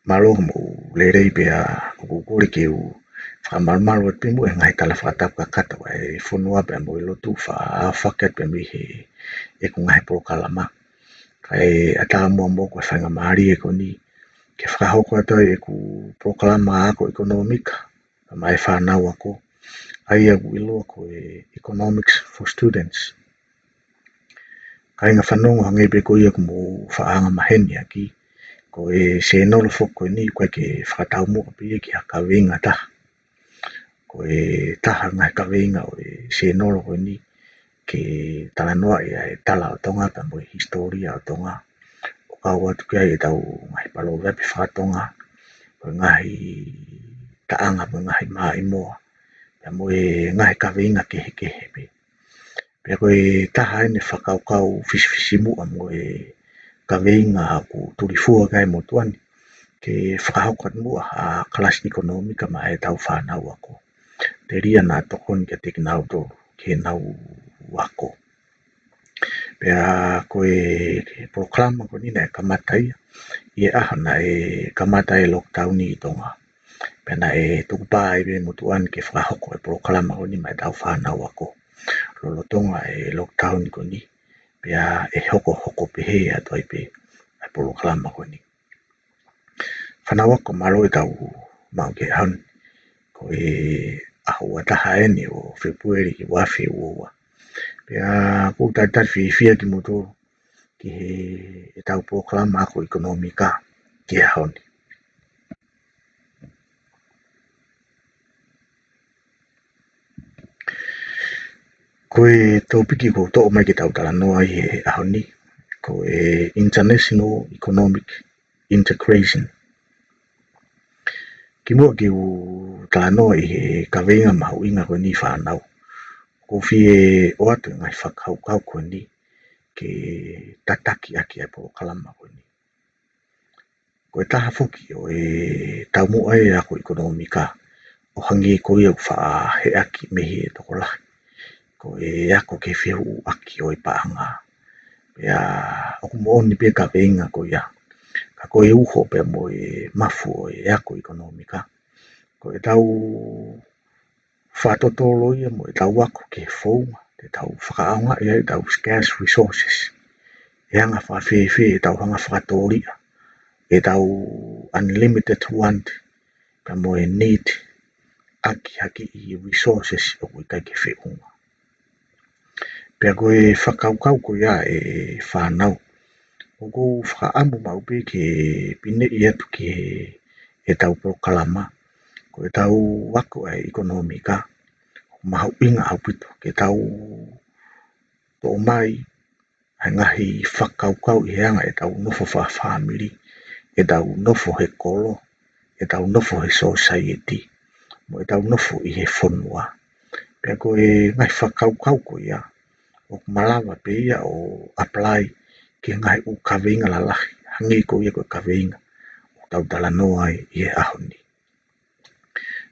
malo mo lerei pea kukuri ke u whakamalmalo at pimu e ngai tala whakatap ka kata wa e whunua pea mo i lotu whaket pea mi he e ku ngai polokalama kai ata mua mo ko whanga maari e koni ke whakahoko atoi e ku polokalama ako economika mai whanau ako ai a wilo ko e economics for students kai nga whanongo hangi pe ko ia ku mo whaanga maheni aki ko e se nolo foko ni ko ke whakatau mo api ki haka winga ta ko e taha ngai ka winga o e se nolo ko ni ke tala noa e tala o tonga pa mo historia o tonga o ka watu kia e tau ngai palo wepi whakatonga o ngai taanga mo ngai maa imoa pa mo e ngai ka winga ke hepe pe ko e taha ene whakaukau fisifisimu a mo e ka winga ku turifua kai mo tuani ke whakahokat mua a kelas ekonomika ma e tau whanau ako. Te ria nā tokon ke teki nau tō ke nau ako. Pea koe proklama ko nina e kamatai i e aha na e kamatai lockdown i tonga. Pea na e tukupā e be mutuan ke whakahoko e proklama ko ni ma e tau whanau ako. Lolo tonga e lockdown ko ni. Pea e hoko pehe ato ai pe e proklama ko ni. Whanau ako malo e tau mau ke haun. Ko e aho ataha ene o February i wafe ua. Pea ko tatar fia ki moto ki he e tau proklama ako ekonomika ki haun. Ko e topiki ko to mai ki tau tala noa i he aho ni. Ko e international economic integration. Ki mua ki u tala noa i he kawinga mahu inga ko ni whanau. Ko fie o atu ngai whakau ko ni ke tataki aki e polokalama ko ni. Ko e taha fuki o e tau mua e ako ekonomika o hangi ko ia wha he aki mehi e toko lahi. Ko e ako ke whihu aki o e paanga. Pea o kumo ni pe ka venga ko ia. Ka ko e uho pe mo e mafu o e ako ekonomika. Ko e tau whatotolo ia mo e tau ako ke whaunga. Te tau whakaonga ia e tau scarce resources. E anga whawhiwhi e tau hanga whakatoria. E tau unlimited want. Pea mo e need aki haki i resources o koe kai ke whiunga. Pea koe whakaukau ko ia e whanau. O ko whakaamu maupe ke pine i atu ki e tau prokalama. Ko e tau wako e ekonomika. Mahu inga au pito ke tau tō mai. Hai ngahi whakaukau i heanga e tau nofo whamiri. E tau nofo he kolo. E tau nofo he society. Mo e tau nofo i he whonua. Pea ko e ngai whakaukau ko ia. O malawa pe ia o apply ki ngai u kawinga la lahi. Hangi ko ia ko kawinga. O tau tala noa i e aho ni.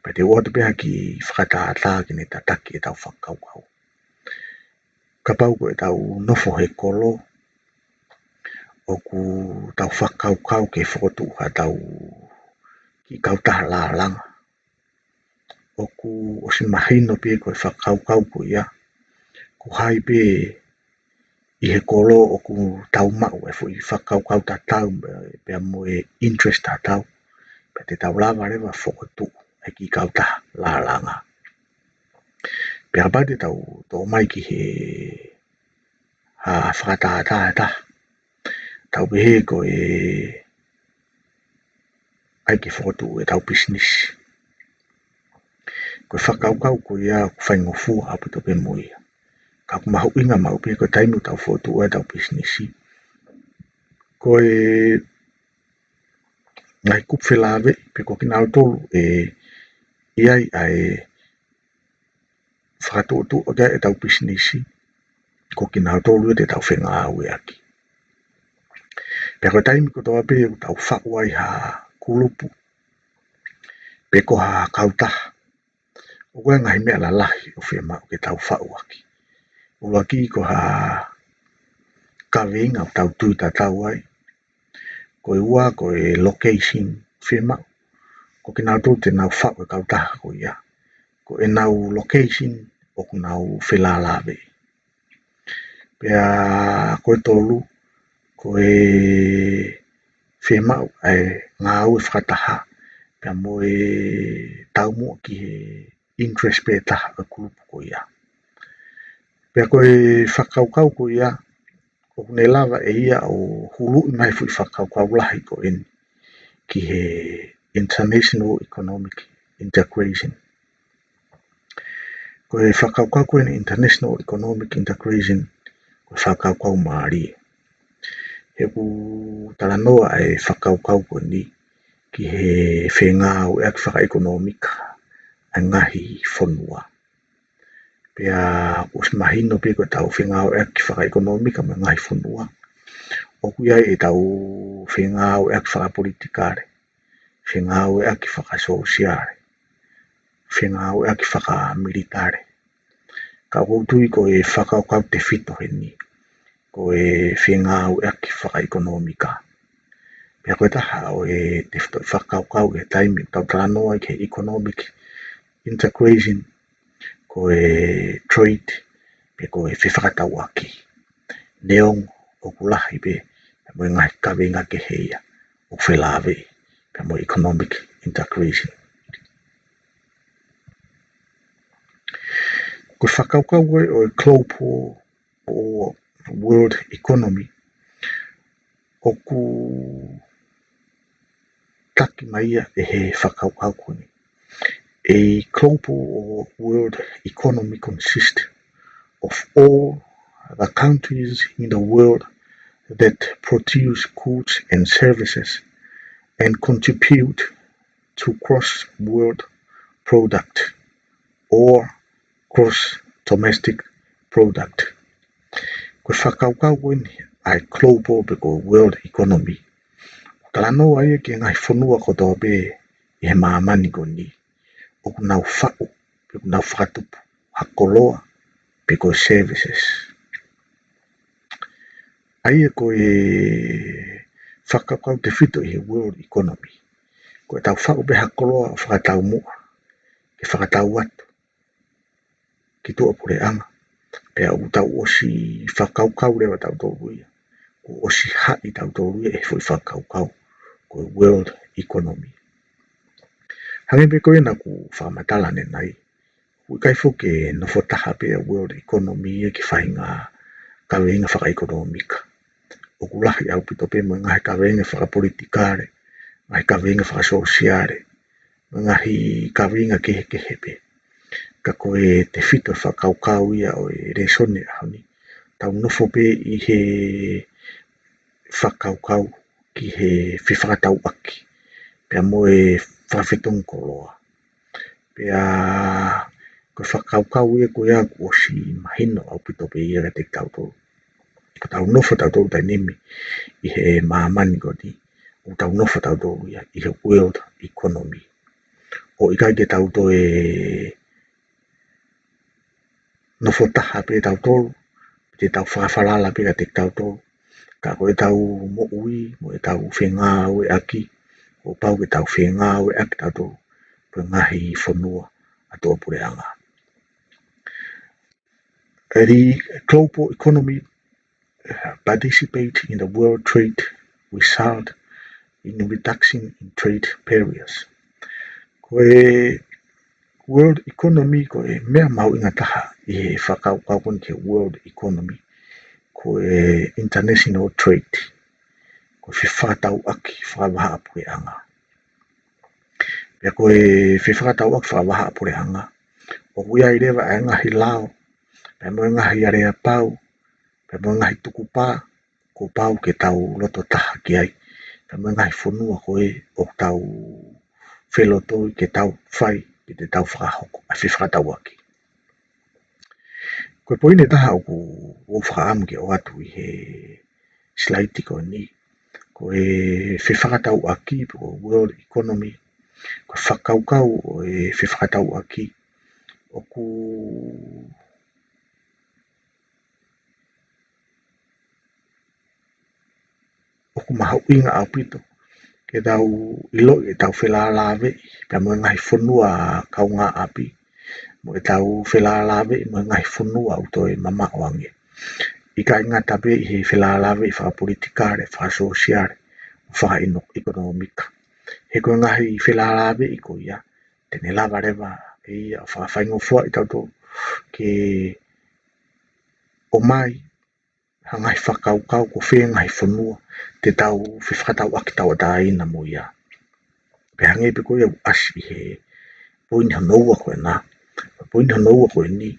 Pea te uatu pea ki whakataata ki ne tataki e tau whakaukau. Ka pau ko e tau nofo he kolo. O ku tau whakaukau ke whakotu ha tau ki kautaha la langa. O ku o si mahino pe ko e whakaukau ko ia. Ko hai pe i he kolo o ku tau mau e fu i whakaukau ta tau pea mo e interest ta tau. Pea te tau lava rewa whakotu e ki kautaha la langa. Pea pa te tau tō mai ki he whakataata e ta. Tau pehe ko e ai ki whakotu e tau business. Ko whakaukau ko ia ku whaingofua apu to pe mo ia. Ka ku mahu inga mau pe ko taimu tau whakotu e tau business. Ko e ngai kupwhi lawe pe ko kina tolu e iai ai whakatotu o kia e tau business. Ko kina tolu e te tau whenga au e aki. Pea ko taimu ko toa pe o tau whakwai ha kulupu. Pe ko ha kautaha. O koe ngahi mea la lahi o whia ke tau whau aki. O laki ko ha kawinga o tau tui ta tau ai. Ko e ua ko e location whemau, ko ke nau tō te nau whau e kautaha ko ia, ko e nau location o ku nau whelalawe. Pea koe tolu, ko e whemau ai ngā au e whakataha, pea mo e taumua ki he interest pe taha ka kulupu ko ia. Pea koe whakaukau ko ia, o kune lava e ia o hulu i mai fui whakaukau lahi ko eni ki he international economic integration. Koe whakaukau ko eni international economic integration, koe whakaukau maari. He ku talanoa e whakaukau ko ni ki he whengā o ea ki whaka-ekonomika a ngahi whonua. Pea us mahino pe ko tau whengā o ea ki whaka-ekonomika ma ngahi whonua. O kuia e tau whengā o ea ki whaka-politikare, whengā o ea ki whaka-sosiare, whengā o ea ki whaka-militare. Ka koutui ko e whakaukau te whito he ni, ko e whengā o ea ki whaka-ekonomika. Pea koe taha o e te whakaukau e taimi tau talanoa ki economic integration, ko e trade, pe ko e whewhakatau aki. Neong o kulahi pe, pe mo ngahi kawenga ke heia, o whelawe, pe mo economic integration. Ko whakaukau koe o e global o world economy, o ku taki maia e he whakaukau koe ni. A global or world economy consists of all the countries in the world that produce goods and services and contribute to cross-world product or cross-domestic product. Ko whakaukau koe ni ai global pe ko world economy. Talanoa ia ki ngai whanua ko tō pe i he maamani ko ni. O ku nau whao, pe ku nau whakatupu, hakoloa, pe ko services. Aia ko e whakaukau te whito i he world economy. Ko e tau whao pe hakoloa whakatau mua, ke whakatau atu, ki tua pure anga, pe au tau osi whakaukau rewa tau tōru ia. Ko osi hai tau tōru ia e fui whakaukau, ko e world economy. Hangi pe koe na ku whamatala ne nai, ku kai fuke no fotaha pe world economy e ki whainga kawenga whaka-ekonomika. O ku lahi au pito pe mo ngahi kawenga whaka-politikare, ngahi kawenga whaka-sosiare, ngahi kawenga kehe pe. Ka koe te whito whakaukau ia o e resone ahoni, tau nofo pe i he whakaukau ki he whiwhakatau aki, pea mo e whawhetong koloa. Pea ko whakaukau ia ko ia ko si mahino au pito pe ia te tau tō. Ko tau nofo tau tō tai nimi i he maamani ko ni, o tau nofo tau tō ia i he world economy. O i kai ke tau tō e nofo taha pe tau tō, te tau whakawhalala pe ka te tau tō. Ka koe tau mo ui, mo e tau whengā o e aki, o pau ke tau whengā o e aki tau tō, pe ngahi whanua a tō pure anga. The global economy participate in the world trade result in a reduction in trade barriers. Koe world economy koe mea mau inga taha i he whakaukau koni ke world economy. Koe international trade. Koe whewhakatau aki whakawaha apure anga. Pea koe whewhakatau aki whakawaha apure anga. O kuia i rewa e ngahi lao, pea mo ngahi area pau, pea mo ngahi tukupā, ko pau ke tau loto taha ki ai. Pea mo ngahi whanua koe o tau whelotoi ke tau whai, ki te tau whakahoko, a whewhakatau aki. Koe poine taha o ku o whakaamu ke o atu i he slaiti ko ni. Koe whewhakatau aki po world economy. Koe whakaukau o e whewhakatau aki. O ku mahau inga au pito ke tau ilo e tau whelalawe, pia mo ngai whunua kaunga api, mo e tau whelalawe mo ngai whunua utoe mama oange. I ka ingata pe i he whelalawe i whakapolitikare, whakasosiare, whakaekonomika. He koe ngahi i whelalawe i ko ia, tene lava rewa e ia whakawhaingofua i tau tō ke o mai, hangai whakaukau ko whengai whunua, te tau whewhakatau aki tau ataina mo ia. Pe hange pe koe au asi he poini hanoua koe nā, poini hanoua koe ni,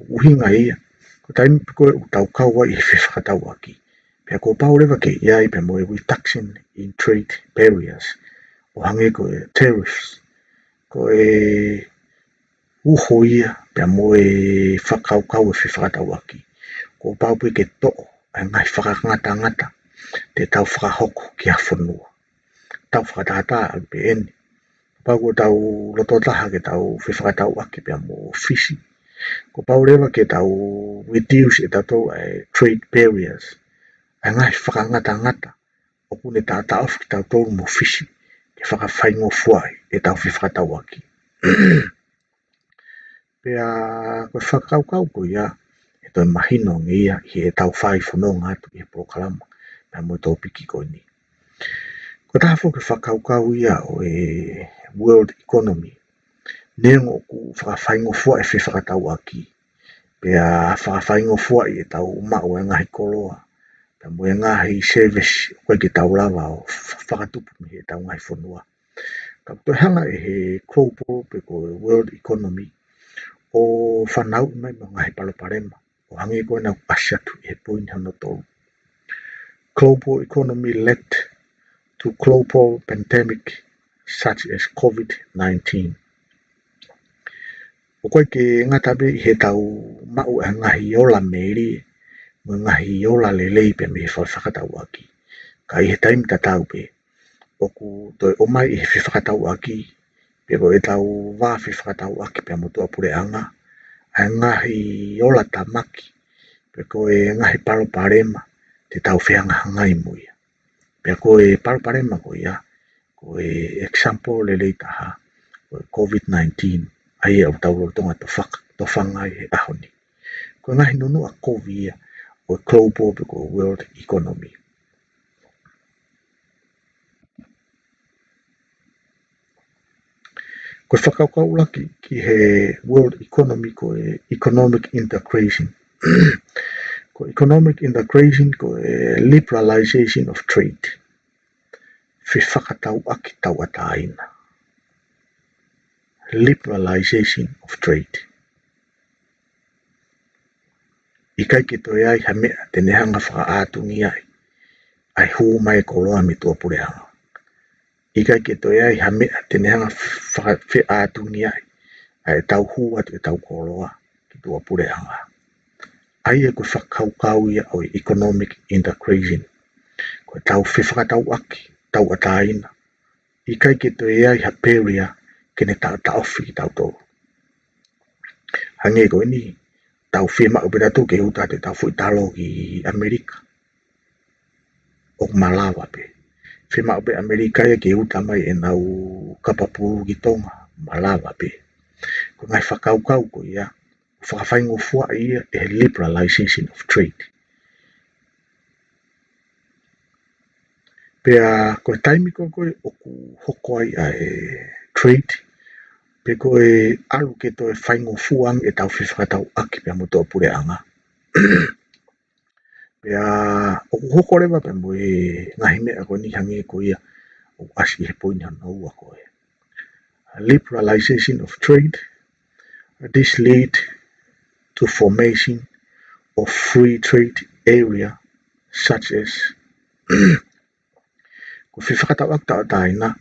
uhinga ia, ko taimi pe koe u tau kaua i he whewhakatau aki. Pe ko pau rewa ke iai pe mo e reduction in trade barriers, o hange koe tariffs, ko e uho ia pe mo e whakaukau e whewhakatau aki. Ko pau pe ke to'o, ai ngai whakangata te tau whakahoko ki a whunua. Tau whakatata al pe eni. Pau ko tau lototaha ke tau whewhakatau aki pe mo fisi. Ko pau rewa ke tau reduce e tatou trade barriers. Ai ngai whakangata o kune tata off ki tau tōru mo fisi. Ke whakawhaingo fuai e tau whewhakatau aki. Pea koe whakaukau ko ia, e toi mahino nge ia i e tau whai whanonga atu i he polokalama. Pea mo tō piki ko ni. Ko taha fo ke whakaukau ia o e world economy. Nengo ku whakawhaingo fua e whewhakatau aki. Pea whakawhaingo fua i e tau mao e ngahi koloa. Pea mo e ngahi service koe ki tau lava o whakatupu mi he tau ngahi whanua. Ka toi hanga e he global pe ko world economy. O fanau I mai mga hipaloparema o hangi koe na asiatu e poini hano tolu. Global economy led to global pandemic such as COVID-19. O koe ke ngatabe I he tau mau e ngahi ola meri, mo ngahi ola lelei pe me whakatau aki. Ka I he taimi tatau pe, o ku toi omai I he whakatau aki, pe ko e tau wā whakatau aki pe motua pure anga, a ngahi ola tamaki, pe ko e ngahi paloparema, te tau whianga hangai muia. Pe ko e paloparema ko ia, ko e example lelei taha, ko e COVID-19, ai au tau rotonga to whangai he ahoni. Ko ngahi nunu a COVID ia, ko e global pe ko world economy. Ko whakaukau laki ki he world economy ko e economic integration. Ko economic integration ko e liberalization of trade. Whewhakatau aki tau ataina. Liberalization of trade. I kai ke toi ai ha mea tene hanga whakaatungi ai. Ai hū mai koloa me tua pureanga. I kai ke toi ai ha mea tene hanga whakaatungi ai. Ai tau hū atu e tau koloa ki tua pureanga. Ai e koe whakaukau ia o economic integration. Koe tau whewhakatau aki, tau ataina. I kai ke toi ai ha peria kene tau taofi ki tau tōru. Hange koe ni, tau whima upetatu ke uta te tau whuitalo ki Amerika. O Malawa pe. Whima upe Amerika ia ke uta mai e nau kapapuru ki tonga, Malawa pe. Ko ngai whakaukau ko ia, whakawhaingo fua ia e liberalization of trade. Pea koe taimi koe o ku hoko ai a e trade, pe koe alu ke toe whaingo fuang e tau whewhakatau aki pea motoa pureanga. Pea o ku hoko rewa pe mo e ngahi mea koe ni hange ko ia o asi he poini hana ua koe. Liberalization of trade, this lead to formation of free trade area such as ko whewhakatau aki tau ataina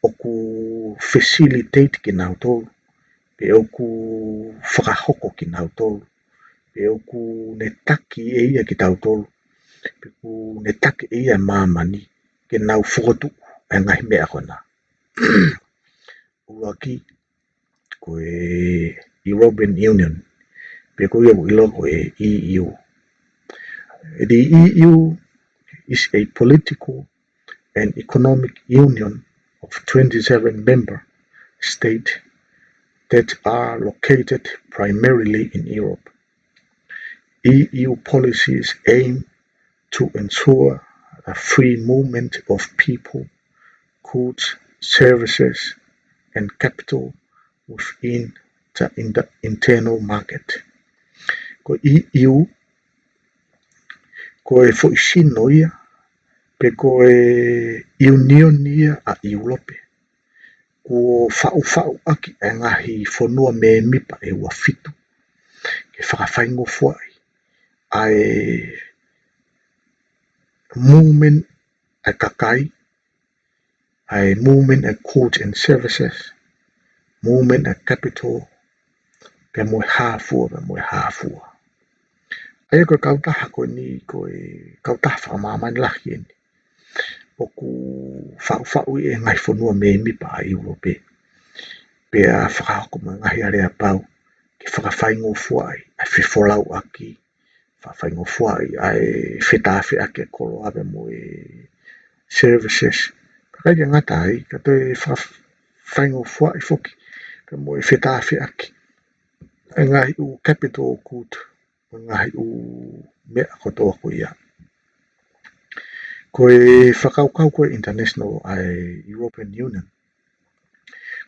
o ku facilitate ki nau tolu, pe o ku whakahoko ki nau tolu, pe o ku ne taki e ia ki tau tolu, pe ku ne taki e ia mamani ke nau whokotu e ngahi mea kona. Ua ki ko e European Union, pe ko ia ilo ko e EU. The EU is a political an economic union of 27 member states that are located primarily in Europe. EU policies aim to ensure the free movement of people, goods, services, and capital within the internal market. Ko EU, ko e fo'isino ia, pe ko e union ia a Europe. Ko whau aki e ngahi whanua me mipa e ua fitu. Ke whakawhaingo fuai. Ai movement e kakai, ai movement e goods and services, movement e capital, pe moe hāfua. Ai koe kautaha koe ni koe kautaha whakamamani lahi eni. Oku whau e ngai whanua me mipa a Europe. Pe a whakahoko me ngahi area pau, ke whakawhaingo fuai, ai whiwholau aki, whawhaingo fuai, ai whetawhi ake kolo awe mo e services. Kai ke ngata ai, ka toi whawhaingo fuai foki, pe mo e whetawhi ake. E ngahi u capital good, ngahi u mea kotoa ko ia. Ko e whakaukau koe international ai European Union,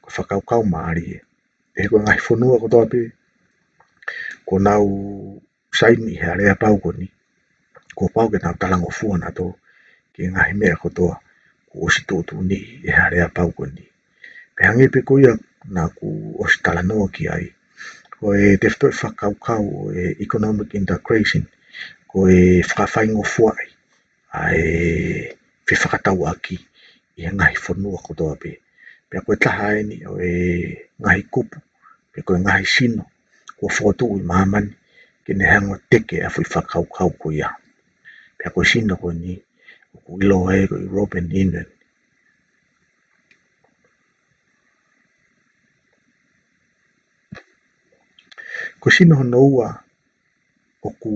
ko whakaukau maari e. E koe ngahi whanua kotoa pe, ko nau saini he area pau ko ni. Ko pau ke nau talango fua na to, ke ngahi mea kotoa, ko osi tōtu ni e area pau ko ni. Pe hangi pe ko ia na ku osi talanoa ki ai. Ko e te whakau whakaukau e economic integration, ko e whakawhaingo fuai, ai whakatau aki i ngahi whanua kotoa pe. Pe koe taha eni o e ngahi kupu, pe koe ngahi sino, ko whotu i mahamani, ke ne hango teke a whakaukau ko ia. Pe koe sino ko ni, ko ilo e ko European Union. Ko sino hono ua, o ku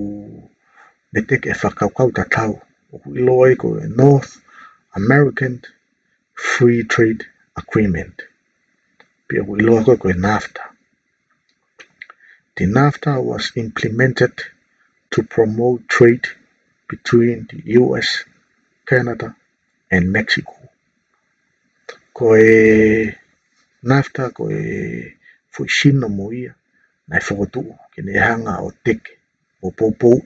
ne teke e whakaukau tatau, o ku ilo e ko North American Free Trade Agreement. Pe o ku ilo e ko NAFTA. The NAFTA was implemented to promote trade between the US, Canada, and Mexico. Ko e NAFTA ko e fuisino mo ia, na e whakotu ke ne hanga o teke, o poupou,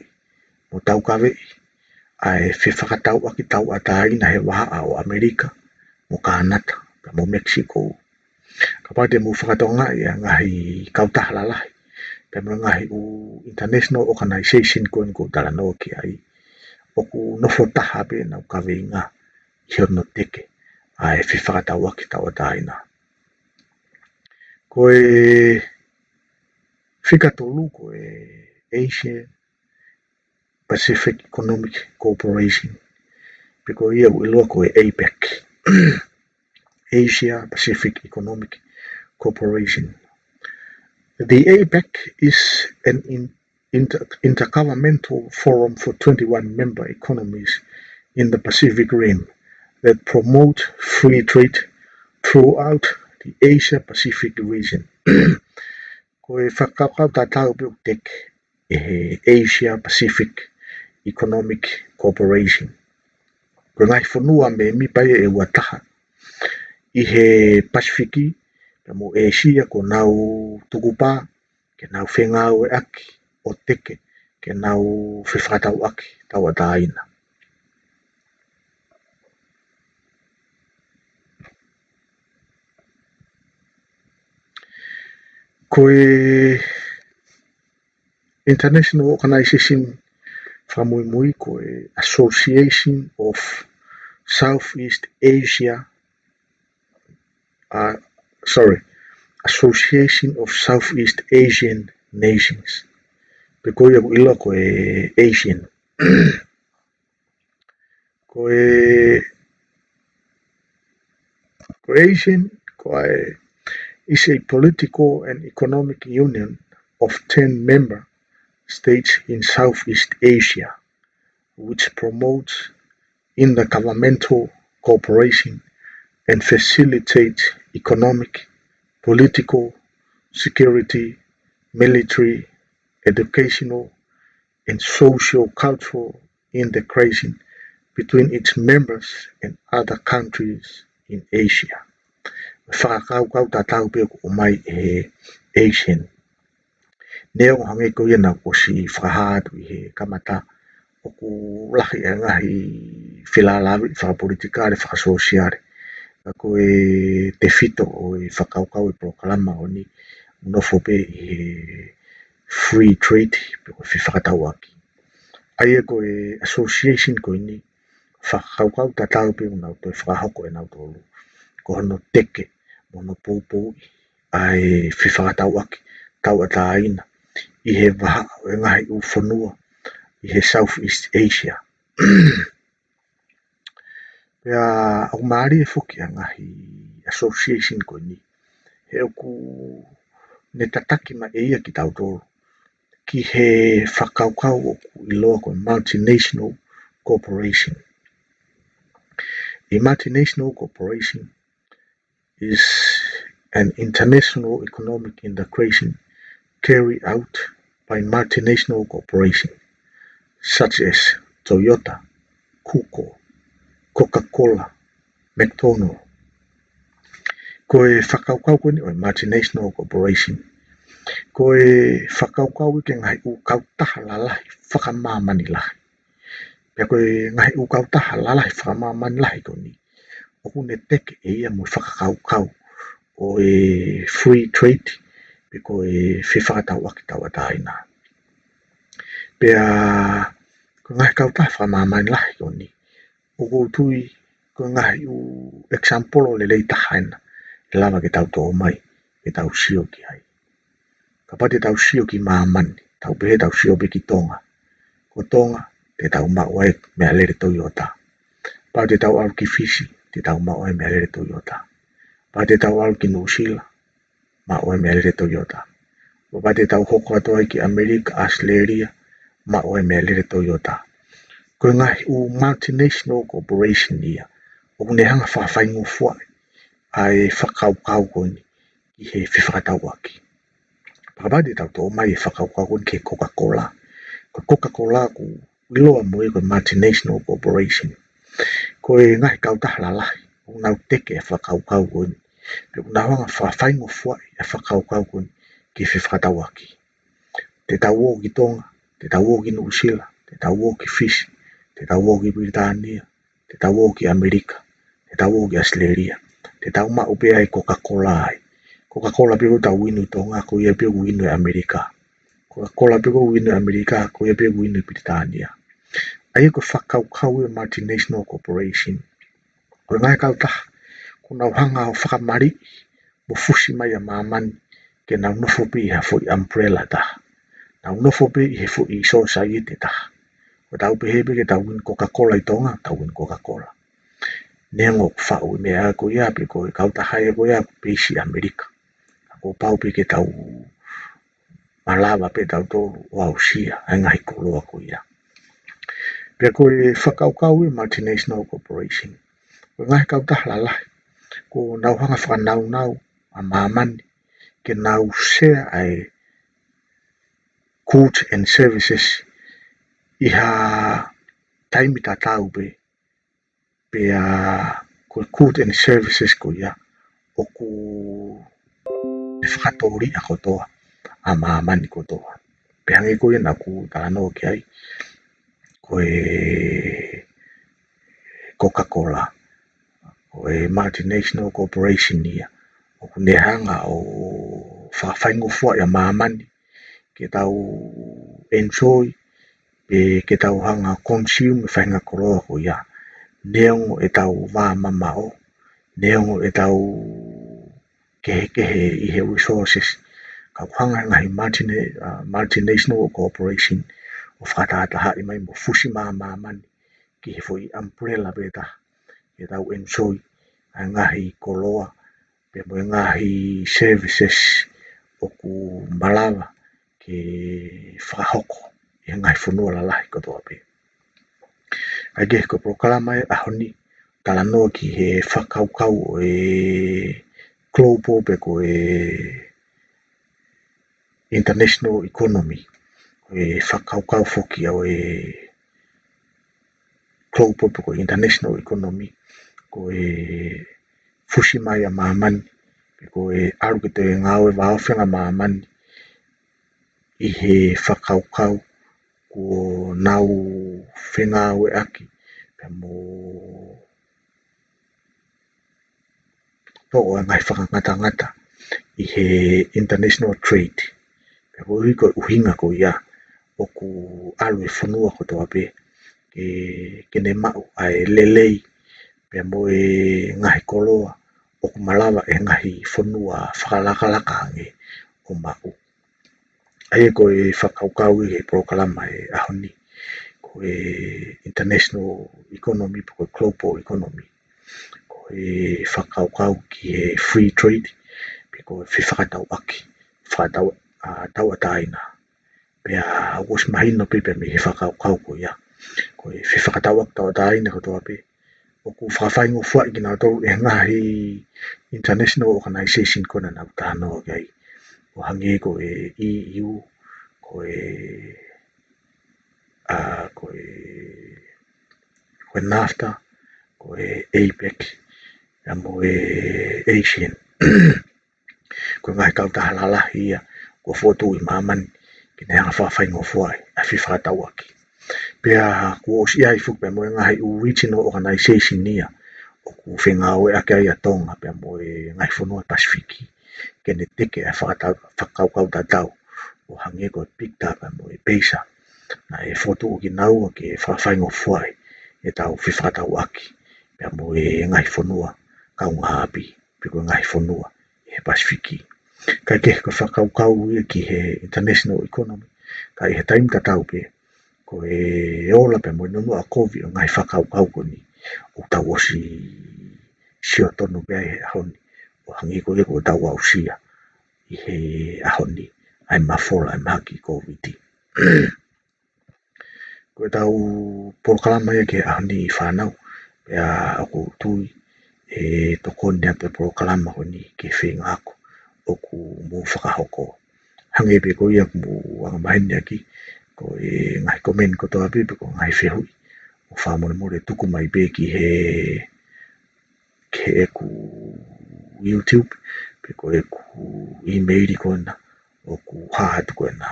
o tau kawe, ai whakatau aki tau ataina he waha o Amerika, mo Kanata, mo Mexico. Ka pate mo whakatonga i a ngahi kautaha lalahi, pe mo ngahi u International Organization ko nko talanoa ki ai, o ku nofo taha pe na kawe inga, i hono teke, ai whakatau aki tau ataina. Ko e whikatolu ko e ASEAN Pacific Economic Cooperation. Piko ia uilua ko e APEC. Asia Pacific Economic Cooperation. The APEC is an intergovernmental forum for 21 member economies in the Pacific Rim that promote free trade throughout the Asia Pacific region. Ko e whakakau tātau pe tek e Asia Pacific Economic Cooperation. Ko ngai whanua me mi pai e wataha i he Pasifiki, pe mo Asia ko nau tukupa, ke nau whengau e aki o teke, ke nau whewhakatau aki tau ataina. Ko e International Organization whamui ko e Association of Southeast Asia, Association of Southeast Asian Nations. Pe ko ia ilo ko e Asian. Ko e Asian ko e is a political and economic union of 10 member states in Southeast Asia, which promotes intergovernmental cooperation and facilitate economic, political, security, military, educational, and social-cultural integration between its members and other countries in Asia. Whakakaukau tātou pe o mai e ASEAN. Neo hange ko ia na o si whakahātu i he kamata o ku lahi e ngahi whilalawi whakapolitikare whakasosiare. Ko e te whito o i whakaukau i polokalama o ni nofo pe i he free trade pe ko whakatau aki. Ai e ko e association ko ni whakaukau tātou pe unau to e whakahoko e nau tolu. Ko hono teke mono poupou ai whakatau aki tau ata aina i he waha o e ngahi u whanua i he Southeast Asia. Pea au maari e whuki a ngahi association ko ni he oku ne tataki ma e ia ki tau tolu ki he whakaukau oku i loa ko multinational corporation. A multinational corporation is an international economic integration carried out by multinational corporations such as Toyota, Coca-Cola, McDonald's. Ko e whakaukau ko ni o multinational corporation. Ko e whakaukau ke ngai u kautaha lalahi whakamamani lahi. Pea ko e ngai u kautaha lalahi whakamamani lahi ko ni. Oku ne teke e ia mo whakaukau o e free trade pe ko e whiwhakatau aki tau ataina. Pea ko ngai kautaha whakamamani lahi ko ni. Oku tui ko ngai u example o le leitahaina. E lava ke tau tō mai, ke tau sio ki hai. Ka pate tau sio ki mamani, tau pehe tau sio pe ki tonga. Ko tonga, te tau mawai mea lere Toyota. Pa te tau au ki Fiji, te tau mawai mea lere Toyota. Pa te tau au ki Nusila, mawai mea lere Toyota. Pa te tau hoko atoa ki Amerika, Australia, mawai mea lere Toyota. Ko ngahi u multinational corporation ia, o ne hanga whawhaingo fuai. Ai whakaukau ko ni i he whiwhakatau aki. Pakapati tau tō mai e whakaukau ko ni ke Coca-Cola. Ko Coca-Cola ku iloa mo e ko multinational corporation. Ko e ngahi kautaha lalahi. O nau teke e whakaukau ko ni. Pe una hanga whawhaingo fuai e whakaukau ko ni ke whiwhakatau aki. Te tau o ki Tonga, te tau o ki Nusila, te tau o ki Fiji, te tau o ki Britania, te tau o ki Amerika, te tau o ki Australia. Te tau ma upe ai Coca-Cola ai. Coca-Cola piko tau winu i Tonga, ko ia piko winu i Amerika. Coca-Cola piko winu i Amerika, ko ia piko winu i Britania. Ai ko whakaukau e multinational corporation. Ko ngai kautaha, ko nau hanga o whakamari, mo fusi mai a mamani, ke nau nofo pi i hafo i umbrella taha. Nau nofo pi i hafo i society taha. Ko tau pehepe ke tau winu Coca-Cola i Tonga, tau winu Coca-Cola. Nengo whau mea ko ia pe ko kautaha e ko ia peisi Amerika. Ko pau pe ke tau malawa pe tau tōru o Ausia, ai ngahi ko loa ko ia. Pe ko e whakaukau e multinational corporation. Ko ngahi kautaha lalahi, ko nau hanga whanau nau a mamani, ke nau share ai goods and services iha taimi tatau pe ko goods and services ko ia o ku e whakatori a kotoa a mamani kotoa. Pe hangi ko ia na ku tāno ki ai ko e Coca-Cola ko e multinational corporation ia o ku ne hanga o whawhaingo fua ia mamani ke tau enjoy pe ke tau hanga consume whainga koroa ko ia. Neongo e tau wāmamao, neongo e tau kehe i he resources. Ka kuhanga ngahi multinational corporation o whakataha i mai mo fusi mamani ki he fwoi umbrella beta ke tau enjoy a ngahi koloa pe mo ngahi services o ku malawa ke whakahoko i ngahi whanua lalahi katoa pe. Ai ke ko polokalama e ahoni talanoa ki he whakaukau o global pe ko international economy. Whakaukau foki au global pe ko international economy. Ko fushi mai a mamani. Pe ko aru ki te ngau wawhenga mamani. I he whakaukau ko nau whenga we aki. Pe mo po o ngai whakangata I he international trade. Pe ko ko uhinga ko ia o ku alu whanua ko toa pe ke ne mau ai lelei pe mo ngahi koloa o ku malawa ngahi whanua whakalakalaka nge o mau. Ai ko whakaukau he polokalama ahoni ko international economy pe ko global economy. Ko whakaukau ki free trade pe ko whakatau aki. Whakatau tau ataina. Pea was mahino pe me he whakaukau ko ia. Ko whakatau ak tau ataina ko toa pe. O ku whawhaingo fua I kina tau ngahi international organization ko na nau tāno gai. Ko hangi ko EU, ko NAFTA, ko APEC, ya mo ASEAN. Ko ngai kau tahalalahi ia, ko fotu I maman, kina hanga whawhaingo fua a whakatau aki. Pea ko osi ai fuk pe mo ngai regional organization nia, o ku whengawe ake ai atonga pe mo ngai whanua Pasifiki. Kene teke a whakaukau tatau, o hangi ko pikta pe mo peisa. Na fotu o ki nau o ke whawhaingo fuai, tau whakatau aki. Pe mo ngai whanua, kau ngāpi, pe ko ngai whanua, Pasifiki. Kai ke ko whakaukau ki he international economy, kai he taim tatau pe, ko ola pe mo nunu a COVID o ngai whakaukau ko ni, o tau osi sio tonu pe ai he ahoni, o hangi ko tau au sia, I he ahoni, ai mawhola ai mahaki COVID. Ko tau polokalama ia ke ahoni fanau, pea aku tui, tokoni pe polokalama ko ni ke whengako, o ku mo whakahoko. Hangi pe ko ia ku mo wangamahini aki, ko ngai komen ko toa pe ko ngai whehui. O whamone more tuku mai pe ki he ku YouTube, pe ko ku email ko na, o ku hahatu ko na.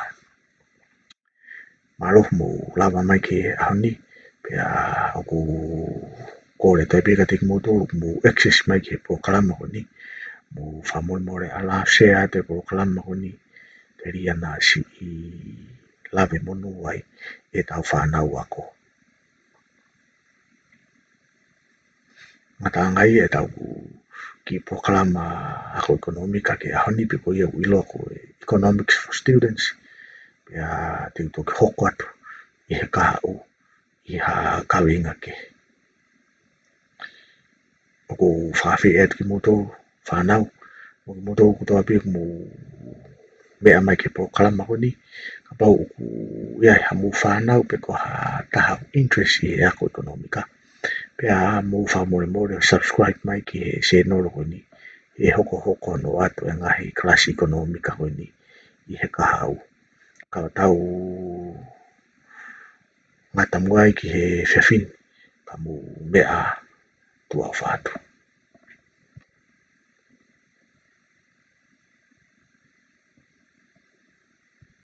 Maloh mo lava mai ke ahoni, pea o ku kore tai pe ka teki mo tolu mo access mai ke polokalama ko ni, mo whamone more ala share te polokalama ko ni, te ria na si I lave monu ai, tau whanau ako. Ngata ngai tau ki polokalama ako ekonomika ke ahoni pe ko ia uilo ako economics for students. Pea te utoki hoko atu, I he kahau, I ha kawinga ke. Oko whawhi ki moto whanau, mo ki moto kutoa pe mo mea mai ke polokalama ko ni, ka pau ku ia hamu whanau pe ko ha taha interest I ako ekonomika. Pea mo whamore more subscribe mai ki he channel ko ni, e hoko no atu e ngahi klasi ekonomika ko ni, I he kahau. Ka tau ngata muai ki he whiawhini, ka mo mea tua whātu.